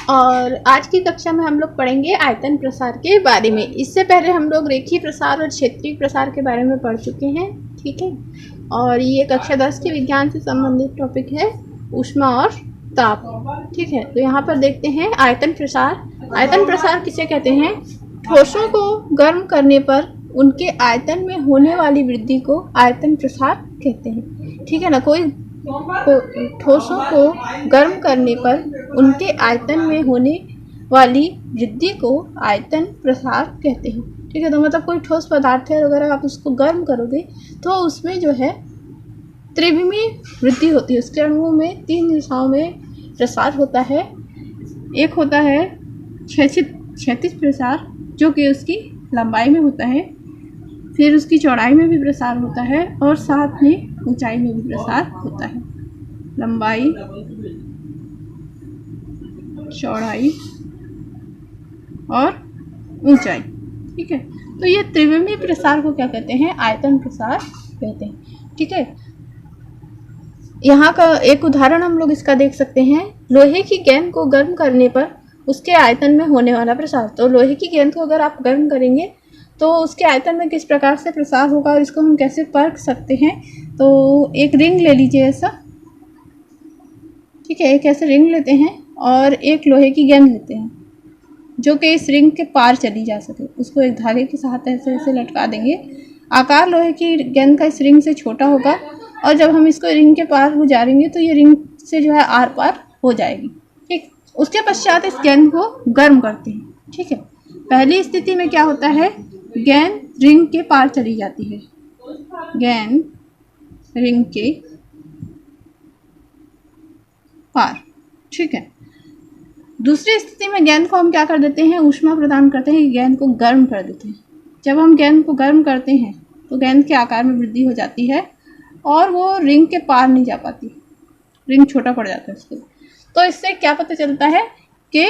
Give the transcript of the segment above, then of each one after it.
और आज की कक्षा में हम लोग पढ़ेंगे आयतन प्रसार के बारे में। इससे पहले हम लोग रेखीय प्रसार और क्षेत्रीय प्रसार के बारे में पढ़ चुके हैं, ठीक है। और ये कक्षा 10 के विज्ञान से संबंधित टॉपिक है, ऊष्मा और ताप, ठीक है। तो यहाँ पर देखते हैं आयतन प्रसार। आयतन प्रसार किसे कहते हैं? ठोसों को गर्म करने पर उनके आयतन में होने वाली वृद्धि को आयतन प्रसार कहते हैं, ठीक है ना। कोई ठोसों को गर्म करने पर उनके आयतन में होने वाली वृद्धि को आयतन प्रसार कहते हैं, ठीक है। तो मतलब कोई ठोस पदार्थ है, अगर आप उसको गर्म करोगे तो उसमें जो है त्रिविमी वृद्धि होती है। उसके अणुओं में 3 दिशाओं में प्रसार होता है। एक होता है क्षैतिज प्रसार, जो कि उसकी लंबाई में होता है, फिर उसकी चौड़ाई में भी प्रसार होता है और साथ में ऊंचाई में भी प्रसार होता है। लंबाई, चौड़ाई और ऊंचाई, ठीक है। तो ये त्रिविमीय प्रसार को क्या कहते हैं? आयतन प्रसार कहते हैं, ठीक है। यहाँ का एक उदाहरण हम लोग इसका देख सकते हैं। लोहे की गेंद को गर्म करने पर उसके आयतन में होने वाला प्रसार। तो लोहे की गेंद को अगर आप गर्म करेंगे तो उसके आयतन में किस प्रकार से प्रसार होगा और इसको हम कैसे परख सकते हैं। तो एक रिंग ले लीजिए ऐसा, ठीक है। एक ऐसे रिंग लेते हैं और एक लोहे की गेंद लेते हैं जो कि इस रिंग के पार चली जा सके। उसको एक धागे के साथ ऐसे ऐसे लटका देंगे। आकार लोहे की गेंद का इस रिंग से छोटा होगा और जब हम इसको रिंग के पार गुजारेंगे तो ये रिंग से जो है आर पार हो जाएगी, ठीक। उसके पश्चात इस गेंद को गर्म करते हैं, ठीक है। पहली स्थिति में क्या होता है? गेंद रिंग के पार चली जाती है, गेंद रिंग के पार, ठीक है। दूसरी स्थिति में गेंद को हम क्या कर देते हैं? ऊष्मा प्रदान करते हैं, गेंद को गर्म कर देते हैं। जब हम गेंद को गर्म करते हैं तो गेंद के आकार में वृद्धि हो जाती है और वो रिंग के पार नहीं जा पाती, रिंग छोटा पड़ जाता है उसके। तो इससे क्या पता चलता है कि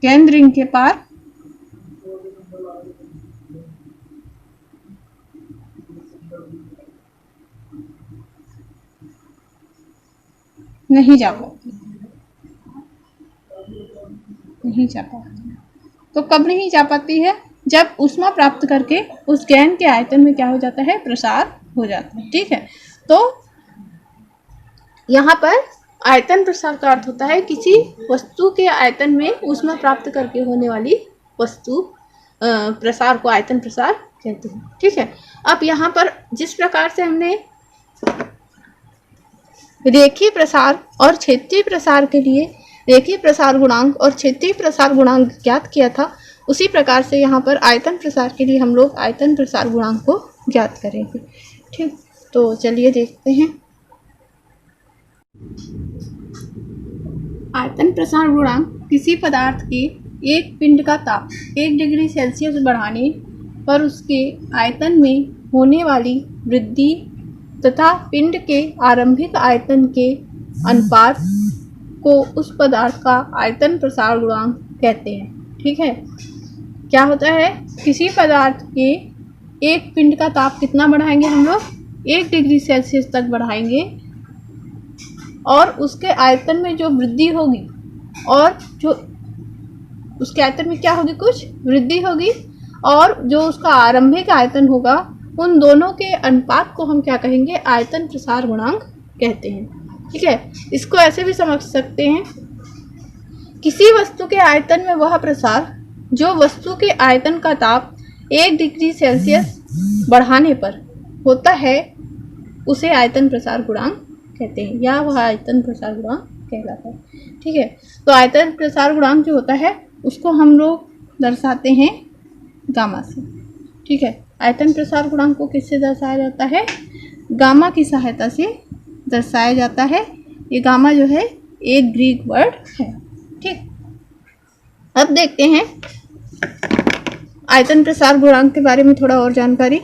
गेंद रिंग के पार नहीं जा पाती, नहीं जा पाती। तो कब नहीं जा पाती है? जब ऊष्मा प्राप्त करके उस गेंद के आयतन में क्या हो जाता है? प्रसार हो जाता है, ठीक है। तो यहाँ पर आयतन प्रसार का अर्थ होता है किसी वस्तु के आयतन में ऊष्मा प्राप्त करके होने वाली वस्तु प्रसार को आयतन प्रसार कहते हैं, ठीक है। अब यहाँ पर जिस प्रकार से हमने रेखीय प्रसार और क्षेत्रीय प्रसार के लिए रेखीय प्रसार गुणांक और क्षेत्रीय प्रसार गुणांक ज्ञात किया था, उसी प्रकार से यहाँ पर आयतन प्रसार के लिए हम लोग आयतन प्रसार गुणांक को ज्ञात करेंगे, ठीक। तो चलिए देखते हैं। आयतन प्रसार गुणांक किसी पदार्थ के एक पिंड का ताप 1 डिग्री सेल्सियस बढ़ाने पर उसके आयतन में होने वाली वृद्धि तथा पिंड के आरंभिक आयतन के अनुपात को उस पदार्थ का आयतन प्रसार गुणांक कहते हैं, ठीक है। क्या होता है? किसी पदार्थ के एक पिंड का ताप कितना बढ़ाएंगे हम लोग? 1 डिग्री सेल्सियस तक बढ़ाएंगे और उसके आयतन में जो वृद्धि होगी और जो उसके आयतन में क्या होगी? कुछ वृद्धि होगी और जो उसका आरंभिक आयतन होगा, उन दोनों के अनुपात को हम क्या कहेंगे? आयतन प्रसार गुणांक कहते हैं, ठीक है। इसको ऐसे भी समझ सकते हैं, किसी वस्तु के आयतन में वह प्रसार जो वस्तु के आयतन का ताप 1 डिग्री सेल्सियस बढ़ाने पर होता है, उसे आयतन प्रसार गुणांक कहते हैं, या वह आयतन प्रसार गुणांक कहलाता है, ठीक है। तो आयतन प्रसार गुणांक जो होता है उसको हम लोग दर्शाते हैं गामा से, ठीक है। आयतन प्रसार गुणांक को किससे दर्शाया जाता है? गामा की सहायता से दर्शाया जाता है। ये गामा जो है एक ग्रीक वर्ड है, ठीक। अब देखते हैं आयतन प्रसार गुणांक के बारे में थोड़ा और जानकारी।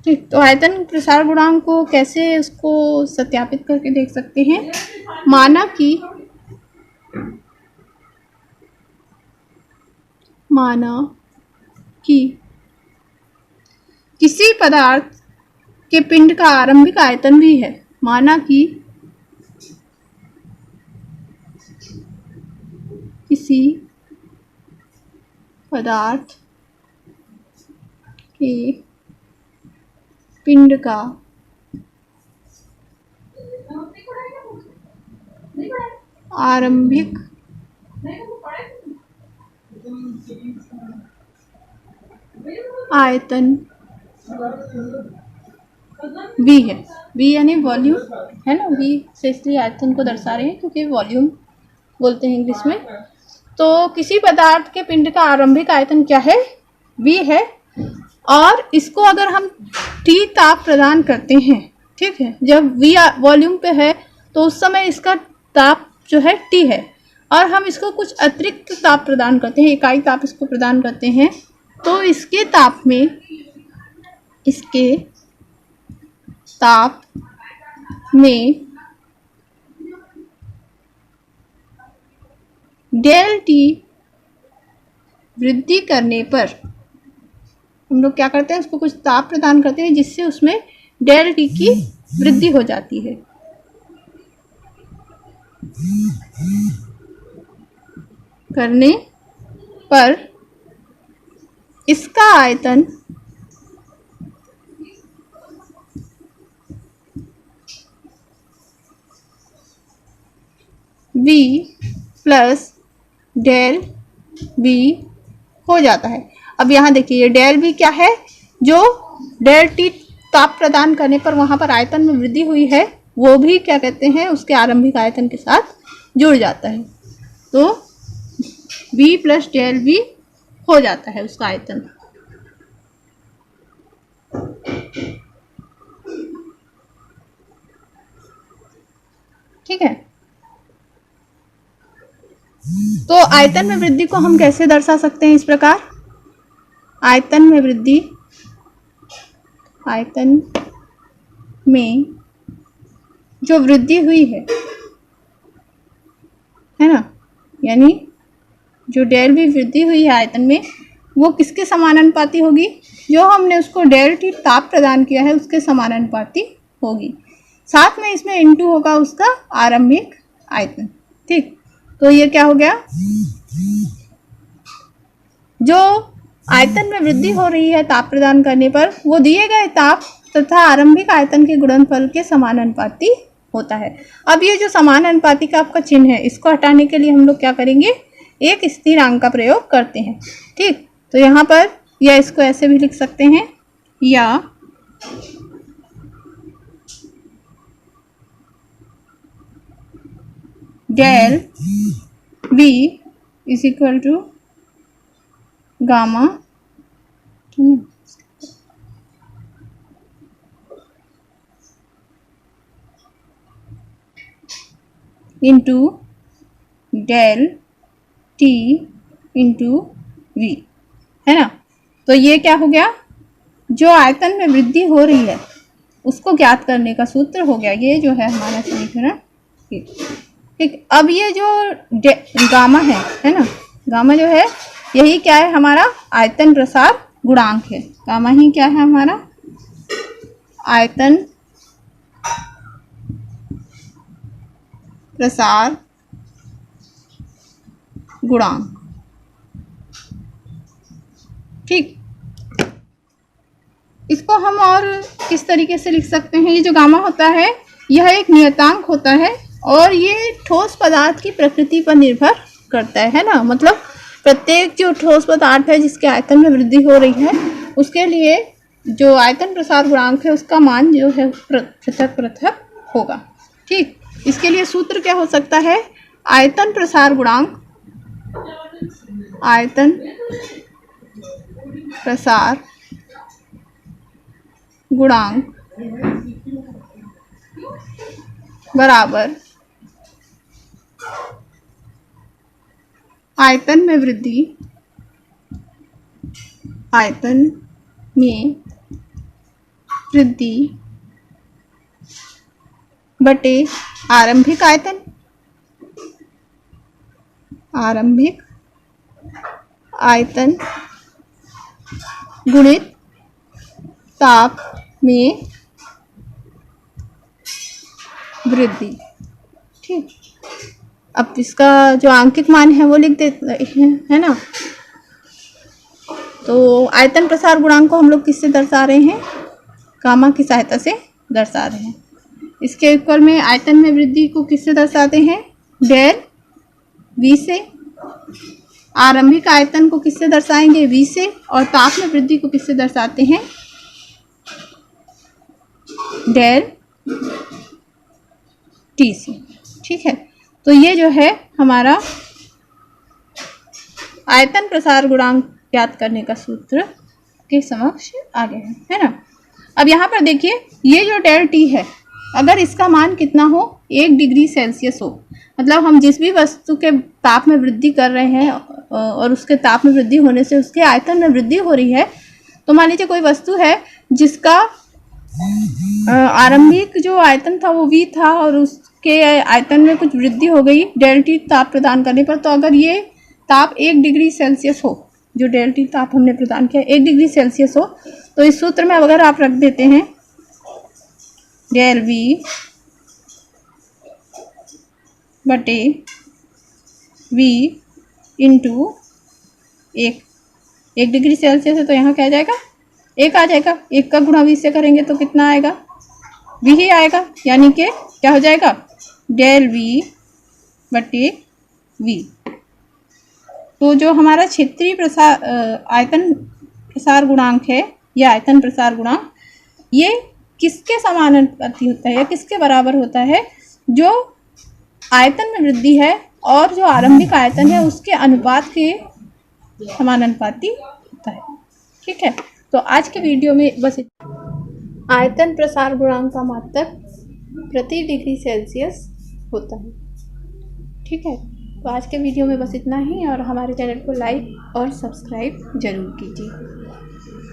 ठीक, तो आयतन प्रसार गुणांक को कैसे उसको सत्यापित करके देख सकते हैं। माना कि माना कि किसी पदार्थ के पिंड का आरंभिक आयतन भी है। माना कि किसी पदार्थ के पिंड का आरंभिक आयतन V है। V यानी वॉल्यूम है ना, V से इसलिए आयतन को दर्शा रहे हैं क्योंकि वॉल्यूम बोलते हैं इंग्लिश में। तो किसी पदार्थ के पिंड का आरंभिक आयतन क्या है? V है। और इसको अगर हम T ताप प्रदान करते हैं, ठीक है, जब V वॉल्यूम पे है तो उस समय इसका ताप जो है T है, और हम इसको कुछ अतिरिक्त ताप प्रदान करते हैं, इकाई ताप इसको प्रदान करते हैं, तो इसके ताप में डेल टी वृद्धि करने पर हम लोग क्या करते हैं, उसको कुछ ताप प्रदान करते हैं जिससे उसमें डेल टी की वृद्धि हो जाती है। करने पर इसका आयतन V प्लस डेल V हो जाता है। अब यहाँ देखिए ये डेल V क्या है, जो डेल T ताप प्रदान करने पर वहाँ पर आयतन में वृद्धि हुई है, वो भी क्या कहते हैं, उसके आरंभिक आयतन के साथ जुड़ जाता है। तो V प्लस डेल V हो जाता है उसका आयतन। ठीक है, तो आयतन में वृद्धि को हम कैसे दर्शा सकते हैं? इस प्रकार, आयतन में वृद्धि, आयतन में जो वृद्धि हुई है ना, यानी जो डेल V वृद्धि हुई है आयतन में, वो किसके समानुपाती होगी? जो हमने उसको डेल T ताप प्रदान किया है उसके समानुपाती होगी। साथ में इसमें इनटू होगा उसका आरंभिक आयतन। ठीक, तो ये क्या हो गया, जो आयतन में वृद्धि हो रही है ताप प्रदान करने पर, वो दिए गए ताप तथा आरंभिक आयतन के गुणनफल के समानुपाती होता है। अब ये जो समानुपाती का आपका चिन्ह है, इसको हटाने के लिए हम लोग क्या करेंगे, एक स्थिरांक का प्रयोग करते हैं। ठीक, तो यहाँ पर या इसको ऐसे भी लिख सकते हैं, या del V is equal to gamma into del T into V, है ना। तो ये क्या हो गया, जो आयतन में वृद्धि हो रही है उसको ज्ञात करने का सूत्र हो गया, ये जो है हमारा समीकरण। ठीक, अब ये जो गामा है ना, गामा जो है यही क्या है, हमारा आयतन प्रसार गुणांक है। गामा ही क्या है, हमारा आयतन प्रसार गुणांक। ठीक, इसको हम और किस तरीके से लिख सकते हैं? ये जो गामा होता है यह एक नियतांक होता है और ये ठोस पदार्थ की प्रकृति पर निर्भर करता है ना। मतलब प्रत्येक जो ठोस पदार्थ है जिसके आयतन में वृद्धि हो रही है, उसके लिए जो आयतन प्रसार गुणांक है उसका मान जो है पृथक पृथक होगा। ठीक, इसके लिए सूत्र क्या हो सकता है, आयतन प्रसार गुणांक, आयतन प्रसार गुणांक बराबर आयतन में वृद्धि, आयतन में वृद्धि बटे आरंभिक आयतन, आरंभिक आयतन गुणित ताप में वृद्धि। ठीक, अब इसका जो आंकित मान है वो लिख देते हैं, है ना। तो आयतन प्रसार गुणांक को हम लोग किससे दर्शा रहे हैं? गामा की सहायता से दर्शा रहे हैं। इसके ऊपर में आयतन में वृद्धि को किससे दर्शाते हैं? डेल V से। आरंभिक आयतन को किससे दर्शाएंगे? V से। और ताप में वृद्धि को किससे दर्शाते हैं? डेल T से। ठीक है, तो ये जो है हमारा आयतन प्रसार गुणांक ज्ञात करने का सूत्र के समक्ष आ गया है ना। अब यहाँ पर देखिए, ये जो डेल T है, अगर इसका मान कितना हो? 1 डिग्री सेल्सियस हो, मतलब हम जिस भी वस्तु के ताप में वृद्धि कर रहे हैं और उसके ताप में वृद्धि होने से उसके आयतन में वृद्धि हो रही है। तो मान लीजिए कोई वस्तु है जिसका आरंभिक जो आयतन था वो V था और उसके आयतन में कुछ वृद्धि हो गई डेल T ताप प्रदान करने पर। तो अगर ये ताप 1 डिग्री सेल्सियस हो, जो डेल T ताप हमने प्रदान किया 1 डिग्री सेल्सियस हो, तो इस सूत्र में अगर आप रख देते हैं डेल V बटे V इंटू 1 डिग्री सेल्सियस है तो यहाँ क्या आ जाएगा? 1 आ जाएगा। 1 का गुणा V से करेंगे तो कितना आएगा? V ही आएगा, यानी कि क्या हो जाएगा? डेल V बटे V। तो जो हमारा क्षेत्रीय आयतन प्रसार गुणांक है या आयतन प्रसार गुणांक, ये किसके समानुपाती होता है या किसके बराबर होता है? जो आयतन में वृद्धि है और जो आरंभिक आयतन है उसके अनुपात के समानुपाती होता है। ठीक है, तो आज के वीडियो में बस आयतन प्रसार गुणांक का मात्रक प्रति डिग्री सेल्सियस होता है। ठीक है, तो आज के वीडियो में बस इतना ही और हमारे चैनल को लाइक और सब्सक्राइब जरूर कीजिए।